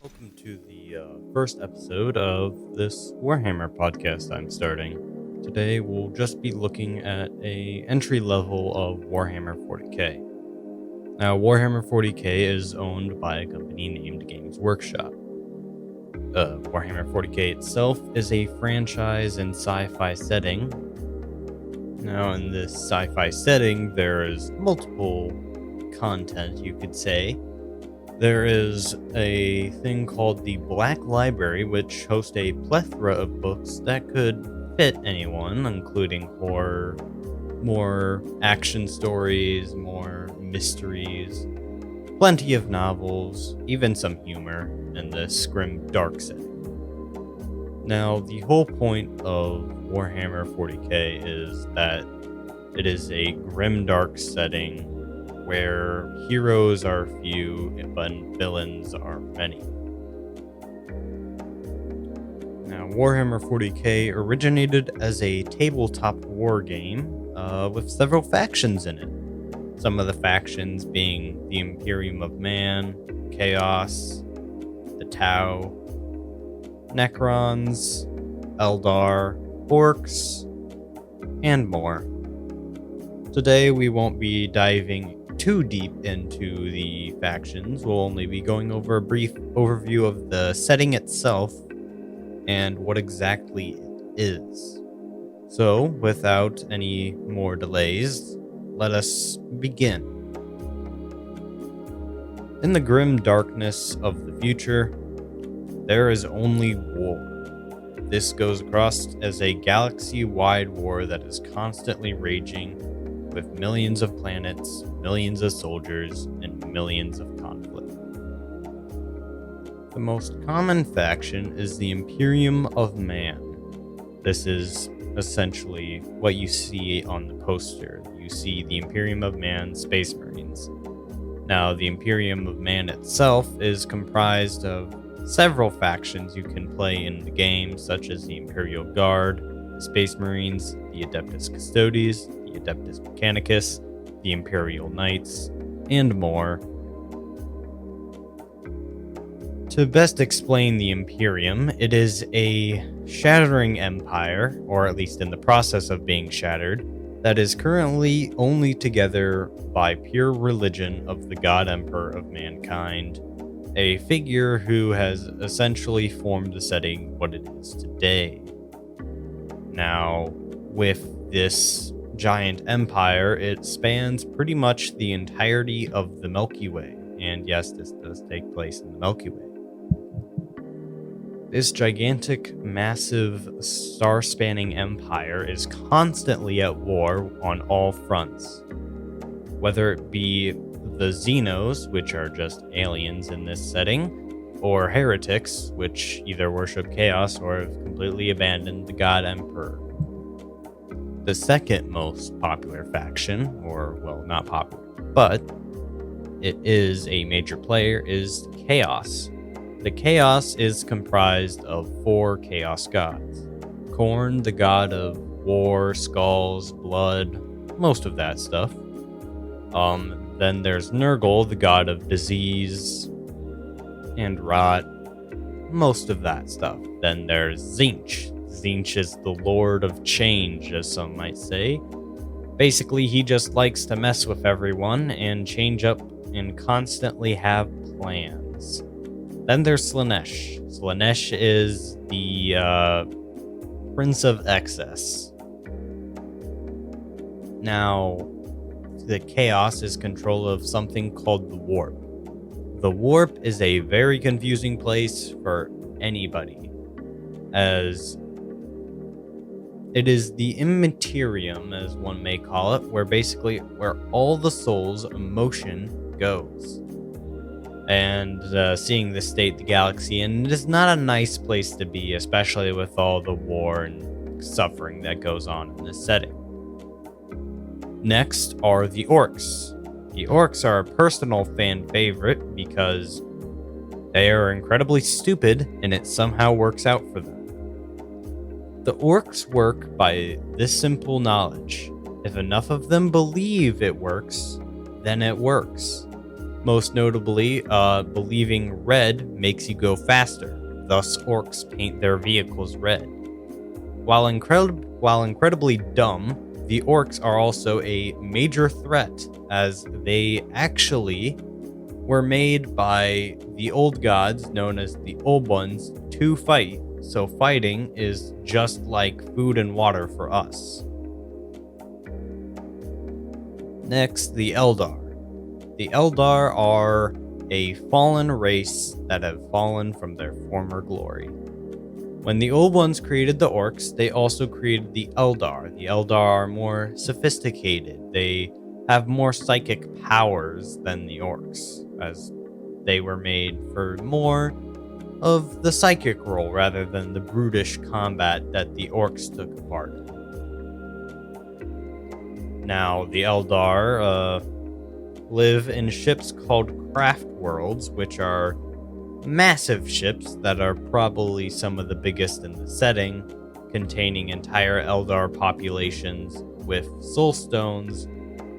Welcome to the first episode of this Warhammer podcast I'm starting. Today we'll just be looking at a entry level of Warhammer 40K. Now, Warhammer 40K is owned by a company named Games Workshop. Warhammer 40K itself is a franchise in sci-fi setting. Now, in this sci-fi setting, there is multiple content, you could say. There is a thing called the Black Library, which hosts a plethora of books that could fit anyone, including horror, more action stories, more mysteries, plenty of novels, even some humor in this grim dark setting. Now, the whole point of Warhammer 40K is that it is a grim dark setting where heroes are few but villains are many. Now, Warhammer 40K originated as a tabletop war game with several factions in it. Some of the factions being the Imperium of Man, Chaos, the Tau, Necrons, Eldar, Orcs, and more. Today we won't be diving too deep into the factions. We'll only be going over a brief overview of the setting itself and what exactly it is. So, without any more delays, let us begin. In the grim darkness of the future, there is only war. This goes across as a galaxy-wide war that is constantly raging, with millions of planets, millions of soldiers, and millions of conflict. The most common faction is the Imperium of Man. This is essentially what you see on the poster. You see the Imperium of Man Space Marines. Now, the Imperium of Man itself is comprised of several factions you can play in the game, such as the Imperial Guard, the Space Marines, the Adeptus Custodes, the Adeptus Mechanicus, the Imperial Knights, and more. To best explain the Imperium, it is a shattering empire, or at least in the process of being shattered, that is currently only together by pure religion of the God Emperor of mankind, a figure who has essentially formed the setting what it is today. Now, with this giant empire, it spans pretty much the entirety of the Milky Way. And yes, this does take place in the Milky Way. This gigantic, massive, star-spanning empire is constantly at war on all fronts. Whether it be the Xenos, which are just aliens in this setting, or heretics, which either worship chaos or have completely abandoned the God Emperor. The second most popular faction, or, well, not popular, but it is a major player, is Chaos. The Chaos is comprised of 4 Chaos gods. Khorne, the god of war, skulls, blood, most of that stuff. Then there's Nurgle, the god of disease and rot, most of that stuff. Then there's Tzeentch. Tzeentch is the Lord of Change, as some might say. Basically, he just likes to mess with everyone and change up and constantly have plans. Then there's Slaanesh. Slaanesh is the Prince of Excess. Now, the Chaos is control of something called the Warp. The Warp is a very confusing place for anybody, as it is the immaterium, as one may call it, where all the soul's emotion goes. And seeing the state the galaxy in, it is not a nice place to be, especially with all the war and suffering that goes on in this setting. Next are the Orcs. The Orcs are a personal fan favorite because they are incredibly stupid and it somehow works out for them. The Orcs work by this simple knowledge. If enough of them believe it works, then it works. Most notably, believing red makes you go faster. Thus, orcs paint their vehicles red. While incredibly dumb, the orcs are also a major threat, as they actually were made by the old gods, known as the Old Ones, to fight. So fighting is just like food and water for us. Next, the Eldar. The Eldar are a fallen race that have fallen from their former glory. When the Old Ones created the orcs, they also created the Eldar. The Eldar are more sophisticated. They have more psychic powers than the orcs, as they were made for more of the psychic role rather than the brutish combat that the orcs took part. Now, the Eldar live in ships called craft worlds, which are massive ships that are probably some of the biggest in the setting, containing entire Eldar populations with soul stones,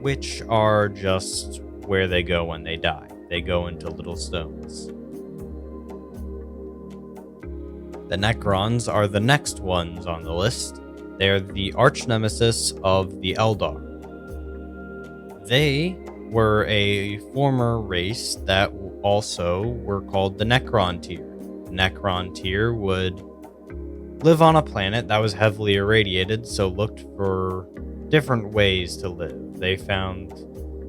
which are just where they go when they die. They go into little stones. The Necrons are the next ones on the list. They're the arch nemesis of the Eldar. They were a former race that also were called the Necron tier. The Necron tier would live on a planet that was heavily irradiated, so looked for different ways to live. They found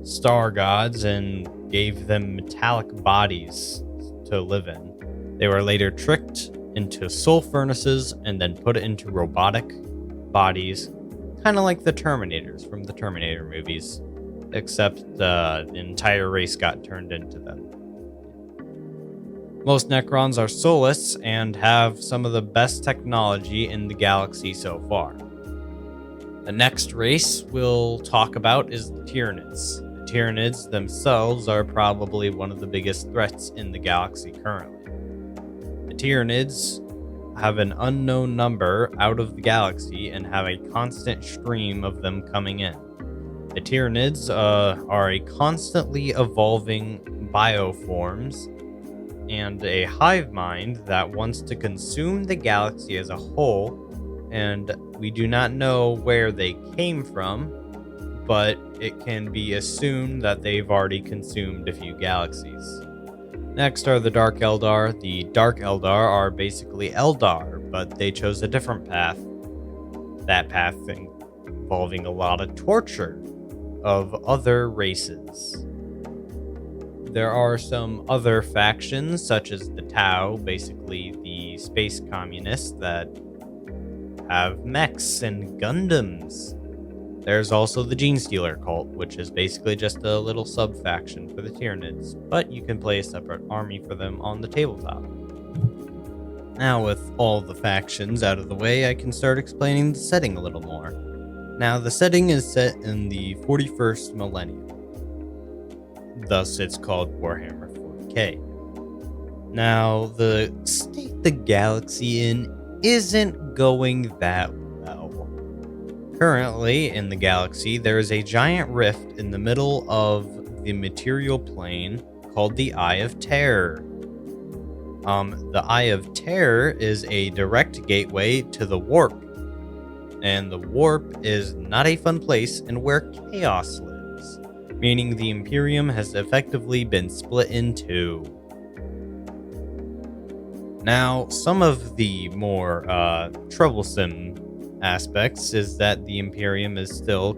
star gods and gave them metallic bodies to live in. They were later tricked into soul furnaces and then put into robotic bodies, kind of like the Terminators from the Terminator movies, except the entire race got turned into them. Most Necrons are soulless and have some of the best technology in the galaxy so far. The next race we'll talk about is the Tyranids. The Tyranids themselves are probably one of the biggest threats in the galaxy currently. The Tyranids have an unknown number out of the galaxy and have a constant stream of them coming in. The Tyranids are a constantly evolving bioforms and a hive mind that wants to consume the galaxy as a whole, and we do not know where they came from, but it can be assumed that they've already consumed a few galaxies. Next are the Dark Eldar. The Dark Eldar are basically Eldar, but they chose a different path. That path involving a lot of torture of other races. There are some other factions, such as the Tau, basically the space communists that have mechs and Gundams. There's also the Genestealer cult, which is basically just a little sub-faction for the Tyranids, but you can play a separate army for them on the tabletop. Now, with all the factions out of the way, I can start explaining the setting a little more. Now, the setting is set in the 41st millennium. Thus, it's called Warhammer 40K. Now, the state the galaxy in isn't going that well. Currently, in the galaxy, there is a giant rift in the middle of the material plane called the Eye of Terror. The Eye of Terror is a direct gateway to the Warp. And the Warp is not a fun place and where chaos lives, meaning the Imperium has effectively been split in two. Now, some of the more troublesome aspects is that the Imperium is still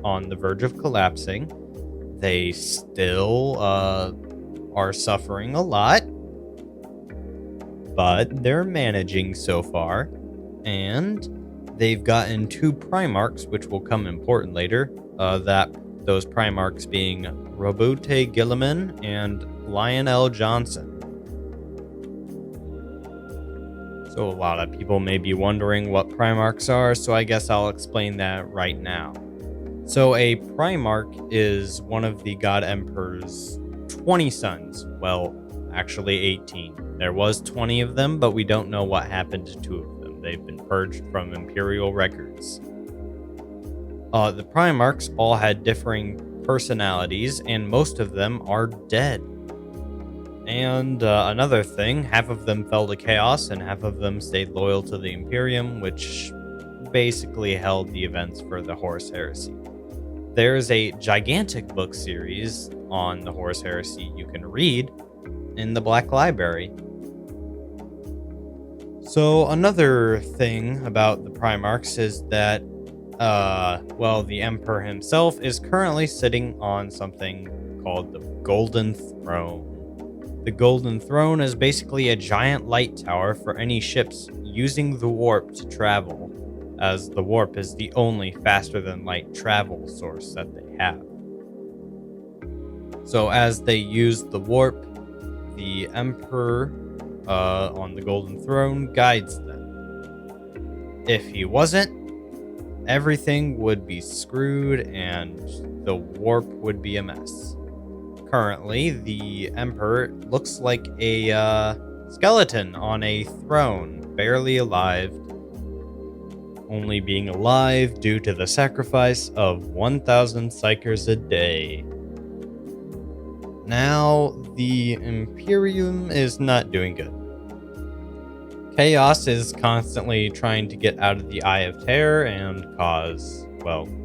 on the verge of collapsing. They still are suffering a lot, but they're managing so far, and they've gotten two Primarchs, which will come important later, those Primarchs being Roboute Gilliman and Lionel Johnson. So a lot of people may be wondering what Primarchs are, so I guess I'll explain that right now. So a Primarch is one of the God Emperor's 20 sons. Well, actually 18. There was 20 of them, but we don't know what happened to 2 of them. They've been purged from Imperial records. The Primarchs all had differing personalities, and most of them are dead. And another thing, half of them fell to chaos, and half of them stayed loyal to the Imperium, which basically held the events for the Horus Heresy. There's a gigantic book series on the Horus Heresy you can read in the Black Library. So another thing about the Primarchs is that, the Emperor himself is currently sitting on something called the Golden Throne. The Golden Throne is basically a giant light tower for any ships using the warp to travel, as the warp is the only faster-than-light travel source that they have. So as they use the warp, the Emperor on the Golden Throne guides them. If he wasn't, everything would be screwed and the warp would be a mess. Currently, the Emperor looks like a skeleton on a throne, barely alive, only being alive due to the sacrifice of 1,000 psychers a day. Now, the Imperium is not doing good. Chaos is constantly trying to get out of the Eye of Terror and cause,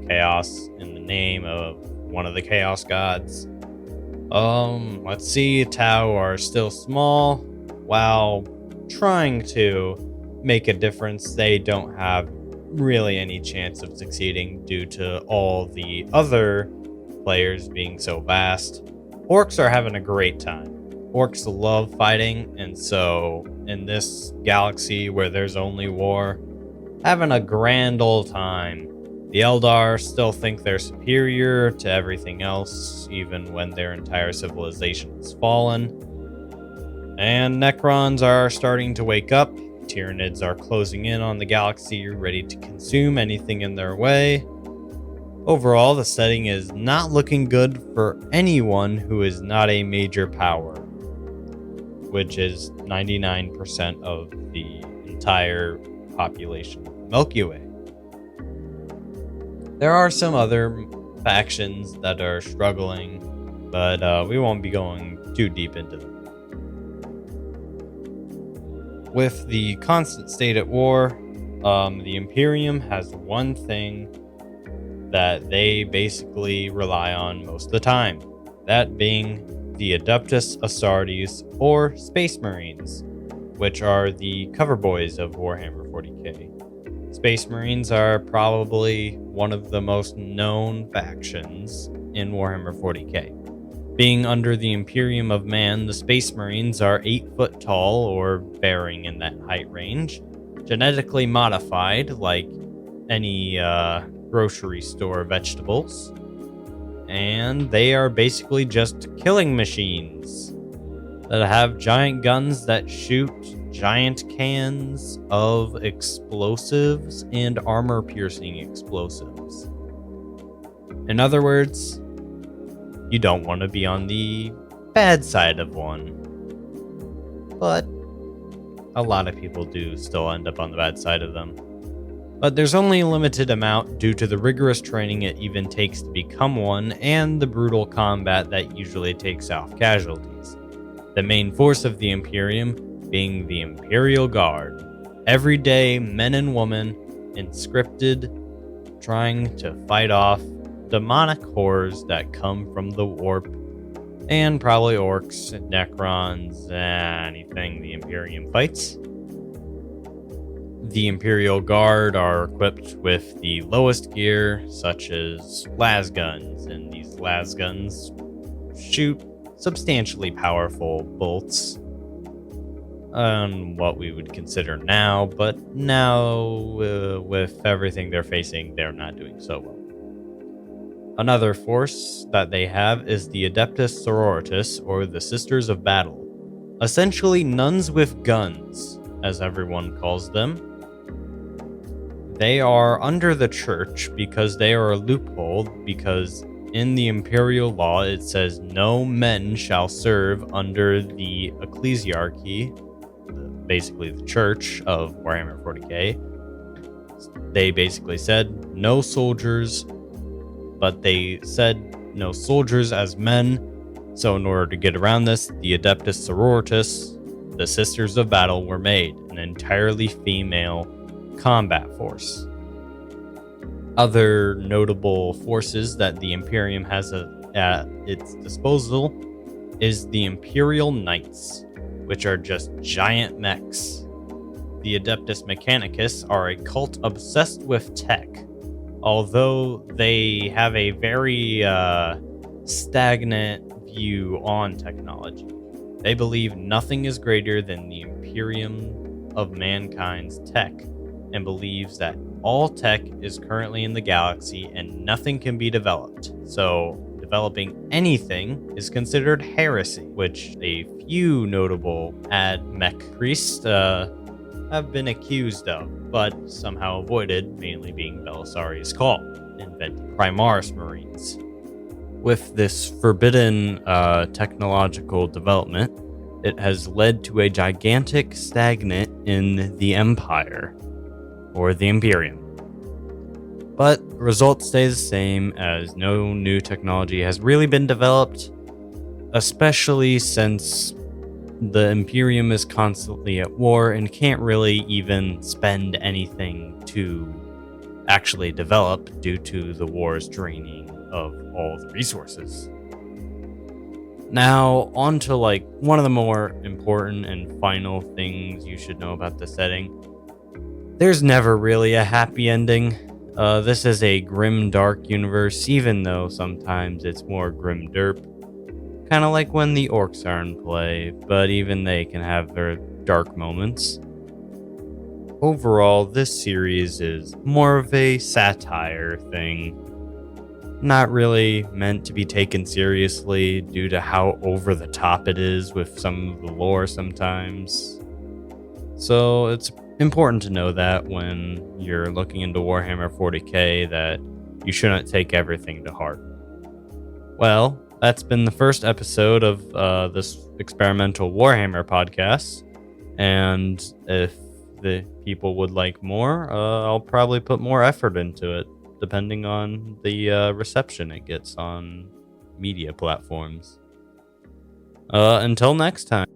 chaos in the name of one of the Chaos Gods. Let's see, Tau are still small. While trying to make a difference, they don't have really any chance of succeeding due to all the other players being so vast. Orcs are having a great time. Orcs love fighting, and so in this galaxy where there's only war, having a grand old time. The Eldar still think they're superior to everything else, even when their entire civilization has fallen. And Necrons are starting to wake up. Tyranids are closing in on the galaxy, ready to consume anything in their way. Overall, the setting is not looking good for anyone who is not a major power, which is 99% of the entire population of the Milky Way. There are some other factions that are struggling, but we won't be going too deep into them. With the constant state at war, the Imperium has one thing that they basically rely on most of the time, that being the Adeptus Astartes, or Space Marines, which are the cover boys of Warhammer 40K. Space Marines are probably one of the most known factions in Warhammer 40K. Being under the Imperium of Man, the Space Marines are 8 foot tall, or bearing in that height range, genetically modified like any grocery store vegetables, and they are basically just killing machines that have giant guns that shoot giant cans of explosives and armor-piercing explosives. In other words, you don't want to be on the bad side of one. But a lot of people do still end up on the bad side of them. But there's only a limited amount due to the rigorous training it even takes to become one and the brutal combat that usually takes off casualties. The main force of the Imperium being the Imperial Guard. Everyday men and women, inscripted, trying to fight off demonic horrors that come from the warp, and probably orcs, necrons, anything the Imperium fights. The Imperial Guard are equipped with the lowest gear, such as las guns, and these las guns shoot substantially powerful bolts on what we would consider now, but now with everything they're facing, they're not doing so well. Another force that they have is the Adeptus Sororitas, or the Sisters of Battle. Essentially nuns with guns, as everyone calls them. They are under the church because they are a loophole, because in the imperial law it says no men shall serve under the ecclesiarchy, basically the church of Warhammer 40k. They basically said no soldiers, but they said no soldiers as men, so in order to get around this, the Adeptus Sororitas, the Sisters of Battle, were made, an entirely female combat force. Other notable forces that the Imperium has at its disposal is the Imperial Knights, which are just giant mechs. The Adeptus Mechanicus are a cult obsessed with tech, although they have a very stagnant view on technology. They believe nothing is greater than the Imperium of mankind's tech, and believes that all tech is currently in the galaxy and nothing can be developed. So developing anything is considered heresy, which a few notable ad-mech priests have been accused of, but somehow avoided, mainly being Belisarius Cawl, inventing Primaris Marines. With this forbidden technological development, it has led to a gigantic stagnant in the Empire, or the Imperium. But the result stays the same, as no new technology has really been developed, especially since the Imperium is constantly at war and can't really even spend anything to actually develop due to the war's draining of all the resources. Now, on to one of the more important and final things you should know about the setting. There's never really a happy ending. This is a grim, dark universe, even though sometimes it's more grim derp. Kind of like when the orcs are in play, but even they can have their dark moments. Overall, this series is more of a satire thing. Not really meant to be taken seriously due to how over the top it is with some of the lore sometimes. So it's important to know that when you're looking into Warhammer 40k that you shouldn't take everything to heart. Well, that's been the first episode of this experimental Warhammer podcast, and if the people would like more, I'll probably put more effort into it, depending on the reception it gets on media platforms. Until next time.